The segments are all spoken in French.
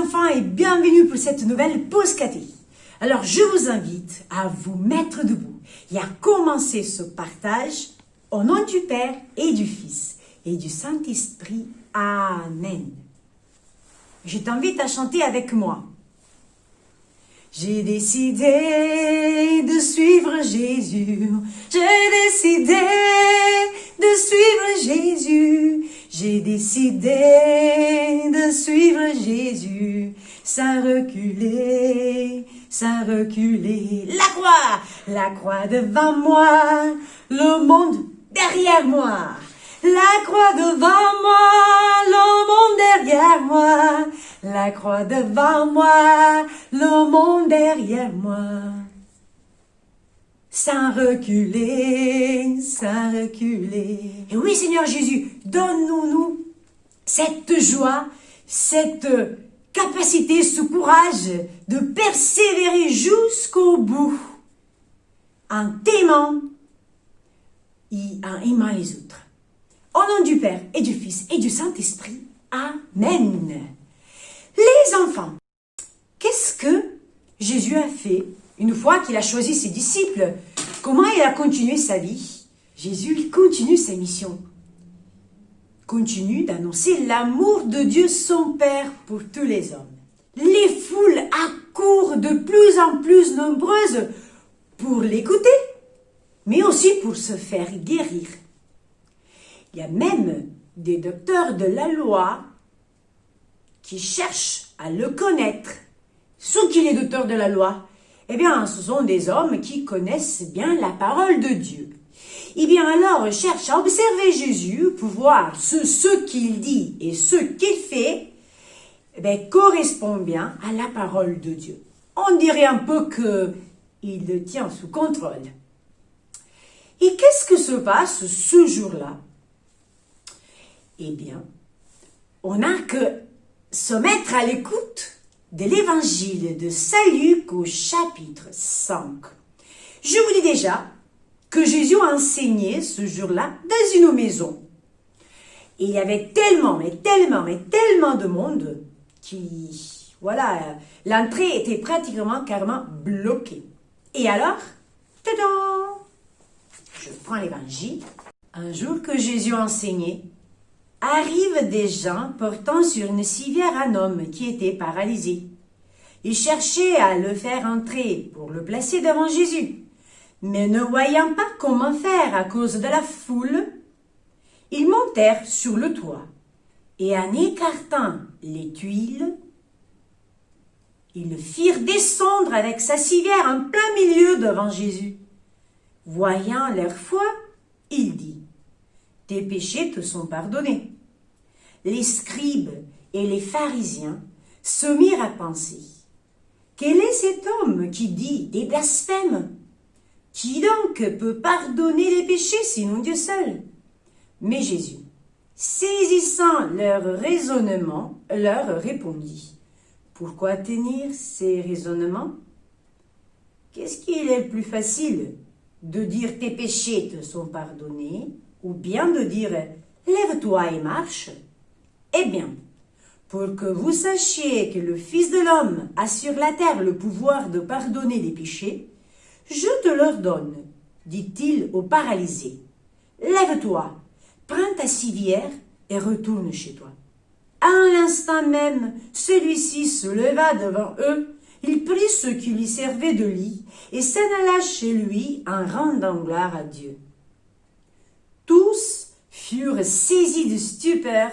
enfants et bienvenue pour cette nouvelle pause caté. Alors je vous invite à vous mettre debout et à commencer ce partage au nom du Père et du Fils et du Saint-Esprit. Amen. Je t'invite à chanter avec moi. J'ai décidé de suivre Jésus. J'ai décidé de suivre Jésus. J'ai décidé de suivre Jésus. Sans reculer, sans reculer. La croix devant moi, le monde derrière moi. La croix devant moi, le monde derrière moi. La croix devant moi, le monde derrière moi. Sans reculer, sans reculer. Et oui, Seigneur Jésus, donne-nous cette joie, cette capacité, ce courage de persévérer jusqu'au bout en t'aimant et en aimant les autres. Au nom du Père et du Fils et du Saint-Esprit. Amen. Les enfants, qu'est-ce que Jésus a fait une fois qu'il a choisi ses disciples? Comment il a continué sa vie? Jésus, il continue sa mission. Continue d'annoncer l'amour de Dieu son Père pour tous les hommes. Les foules accourent de plus en plus nombreuses pour l'écouter, mais aussi pour se faire guérir. Il y a même des docteurs de la loi qui cherchent à le connaître. Ceux qui sont les docteurs de la loi, eh bien, ce sont des hommes qui connaissent bien la parole de Dieu. Eh bien, alors, cherchent à observer Jésus pour voir ce qu'il dit et ce qu'il fait, eh bien, correspond bien à la parole de Dieu. On dirait un peu qu'il le tient sous contrôle. Et qu'est-ce que se passe ce jour-là? Eh bien, on n'a que se mettre à l'écoute de l'évangile de Saint Luc au chapitre 5. Je vous dis déjà que Jésus a enseigné ce jour-là dans une maison. Et il y avait tellement de monde qui, voilà, l'entrée était carrément bloquée. Et alors, tadam, je prends l'évangile. Un jour que Jésus enseignait, arrivent des gens portant sur une civière un homme qui était paralysé. Ils cherchaient à le faire entrer pour le placer devant Jésus. Mais ne voyant pas comment faire à cause de la foule, ils montèrent sur le toit et en écartant les tuiles, ils le firent descendre avec sa civière en plein milieu devant Jésus. Voyant leur foi, il dit: « Tes péchés te sont pardonnés. » Les scribes et les pharisiens se mirent à penser: quel est cet homme qui dit des blasphèmes? Qui donc peut pardonner les péchés sinon Dieu seul? Mais Jésus, saisissant leur raisonnement, leur répondit: pourquoi tenir ces raisonnements? Qu'est-ce qu'il est le plus facile, de dire tes péchés te sont pardonnés, ou bien de dire lève-toi et marche? Eh bien, pour que vous sachiez que le Fils de l'homme a sur la terre le pouvoir de pardonner les péchés, je te l'ordonne, dit-il au paralysé. Lève-toi, prends ta civière et retourne chez toi. À l'instant même, celui-ci se leva devant eux, il prit ce qui lui servait de lit et s'en alla chez lui en rendant gloire à Dieu. Tous furent saisis de stupeur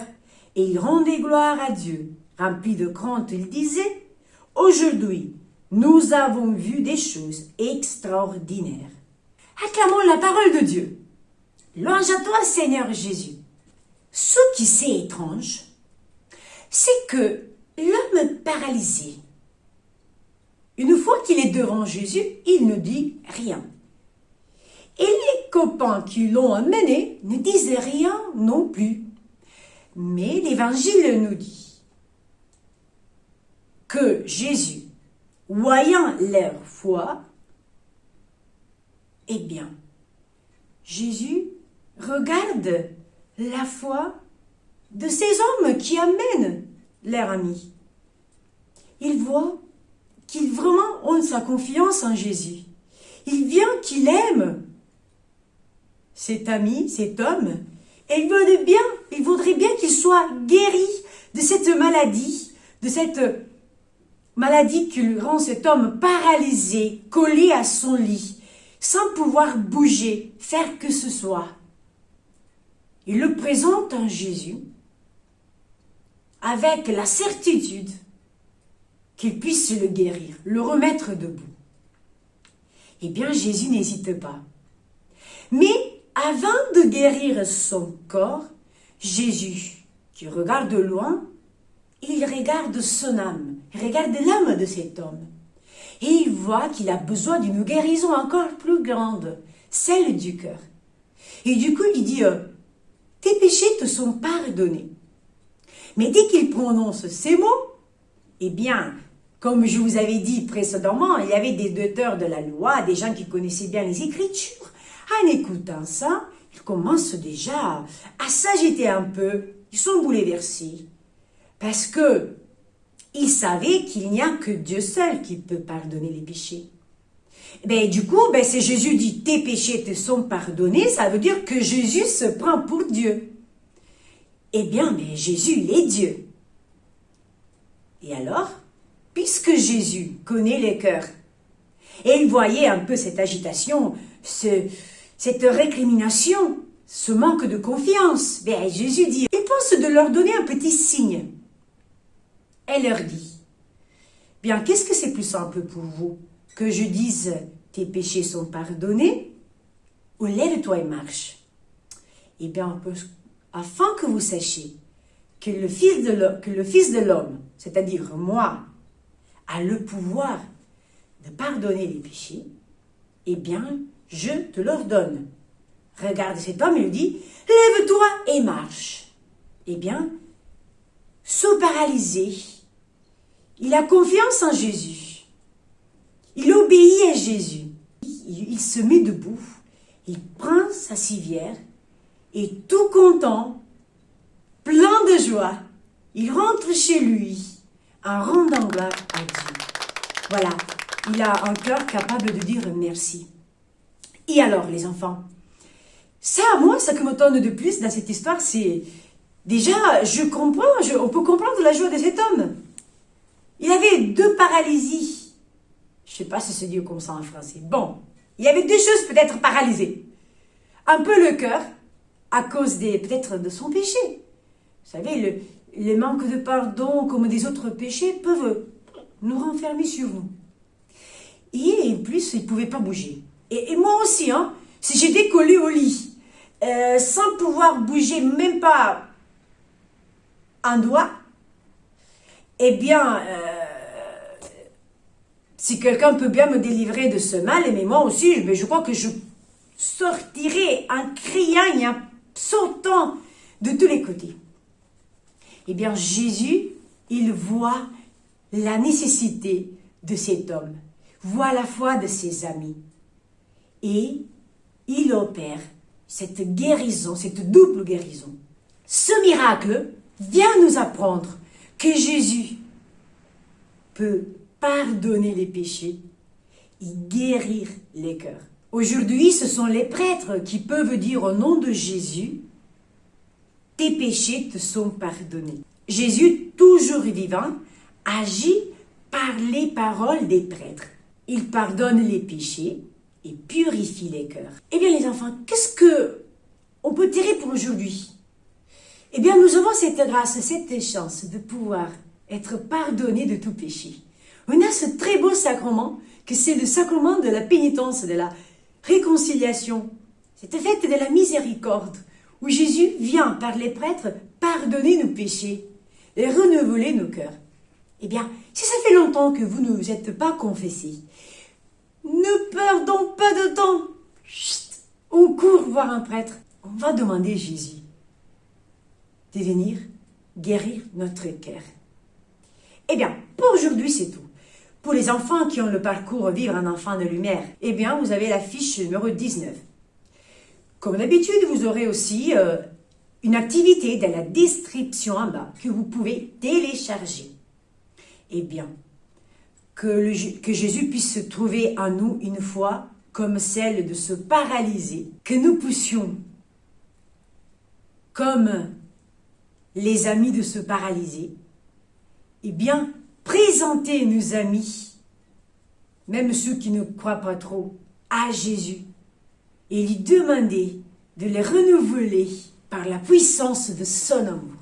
et ils rendaient gloire à Dieu. Remplis de crainte, ils disaient: aujourd'hui, nous avons vu des choses extraordinaires. Acclamons la parole de Dieu. Louange à toi, Seigneur Jésus. Ce qui c'est étrange, c'est que l'homme paralysé, une fois qu'il est devant Jésus, il ne dit rien. Et les copains qui l'ont amené ne disent rien non plus. Mais l'Évangile nous dit que Jésus, voyant leur foi, eh bien, Jésus regarde la foi de ces hommes qui amènent leur ami. il voit qu'il vraiment a sa confiance en Jésus. Il vient qu'il aime cet ami, cet homme, et il voudrait bien qu'il soit guéri de cette maladie qui rend cet homme paralysé, collé à son lit, sans pouvoir bouger, faire que ce soit. Il le présente à Jésus avec la certitude qu'il puisse le guérir, le remettre debout. Eh bien, Jésus n'hésite pas. Mais avant de guérir son corps, Jésus, qui regarde de loin, il regarde son âme, il regarde l'âme de cet homme. Et il voit qu'il a besoin d'une guérison encore plus grande, celle du cœur. Et du coup, il dit, tes péchés te sont pardonnés. Mais dès qu'il prononce ces mots, eh bien, comme je vous avais dit précédemment, il y avait des docteurs de la loi, des gens qui connaissaient bien les Écritures. En écoutant ça, ils commencent déjà à s'agiter un peu. Ils sont bouleversés. Parce que ils savaient qu'il n'y a que Dieu seul qui peut pardonner les péchés. Du coup, c'est Jésus dit, tes péchés te sont pardonnés, ça veut dire que Jésus se prend pour Dieu. Eh bien, Jésus, il est Dieu. Et alors, puisque Jésus connaît les cœurs, et il voyait un peu cette agitation, cette récrimination, ce manque de confiance, Jésus dit, il pense de leur donner un petit signe. Elle leur dit, qu'est-ce que c'est plus simple pour vous? Que je dise, tes péchés sont pardonnés, ou lève-toi et marche? Afin que vous sachiez que le Fils de l'homme, c'est-à-dire moi, a le pouvoir de pardonner les péchés, je te l'ordonne. Regarde cet homme et lui dit, lève-toi et marche. Ce paralysé, il a confiance en Jésus. Il obéit à Jésus. Il se met debout, il prend sa civière et tout content, plein de joie, il rentre chez lui en rendant gloire à Dieu. Voilà, il a un cœur capable de dire merci. Et alors, les enfants, ça, moi, ce que me donne de plus dans cette histoire, c'est déjà, on peut comprendre la joie de cet homme. Il avait 2 paralysies. Je ne sais pas si c'est dit comme ça en français. Bon, il y avait 2 choses peut-être paralysées. Un peu le cœur, à cause peut-être de son péché. Vous savez, le manque de pardon, comme des autres péchés, peuvent nous renfermer sur nous. Et en plus, il ne pouvait pas bouger. Et moi aussi, si j'étais collée au lit, sans pouvoir bouger même pas un doigt, si quelqu'un peut bien me délivrer de ce mal, mais moi aussi, je crois que je sortirai en criant et en sautant de tous les côtés. Jésus, il voit la nécessité de cet homme, voit la foi de ses amis. Et il opère cette guérison, cette double guérison. Ce miracle vient nous apprendre que Jésus peut pardonner les péchés et guérir les cœurs. Aujourd'hui, ce sont les prêtres qui peuvent dire au nom de Jésus, tes péchés te sont pardonnés. Jésus, toujours vivant, agit par les paroles des prêtres. Il pardonne les péchés et purifie les cœurs. Les enfants, qu'est-ce que on peut tirer pour aujourd'hui? Nous avons cette grâce, cette chance de pouvoir être pardonnés de tout péché. On a ce très beau sacrement, que c'est le sacrement de la pénitence, de la réconciliation, cette fête de la miséricorde, où Jésus vient par les prêtres pardonner nos péchés et renouveler nos cœurs. Si ça fait longtemps que vous ne vous êtes pas confessés, ne perdons pas de temps. Chut, on court voir un prêtre. On va demander à Jésus de venir guérir notre cœur. Pour aujourd'hui, c'est tout. Pour les enfants qui ont le parcours Vivre un enfant de lumière, vous avez la fiche numéro 19. Comme d'habitude, vous aurez aussi une activité dans la description en bas que vous pouvez télécharger. que Jésus puisse se trouver en nous une foi comme celle de ce paralysé, que nous puissions, comme les amis de ce paralysé, eh bien, présenter nos amis, même ceux qui ne croient pas trop, à Jésus et lui demander de les renouveler par la puissance de son amour.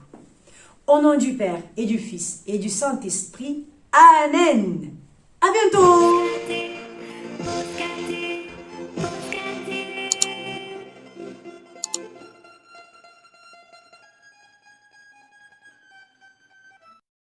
Au nom du Père et du Fils et du Saint-Esprit, Amen. À bientôt.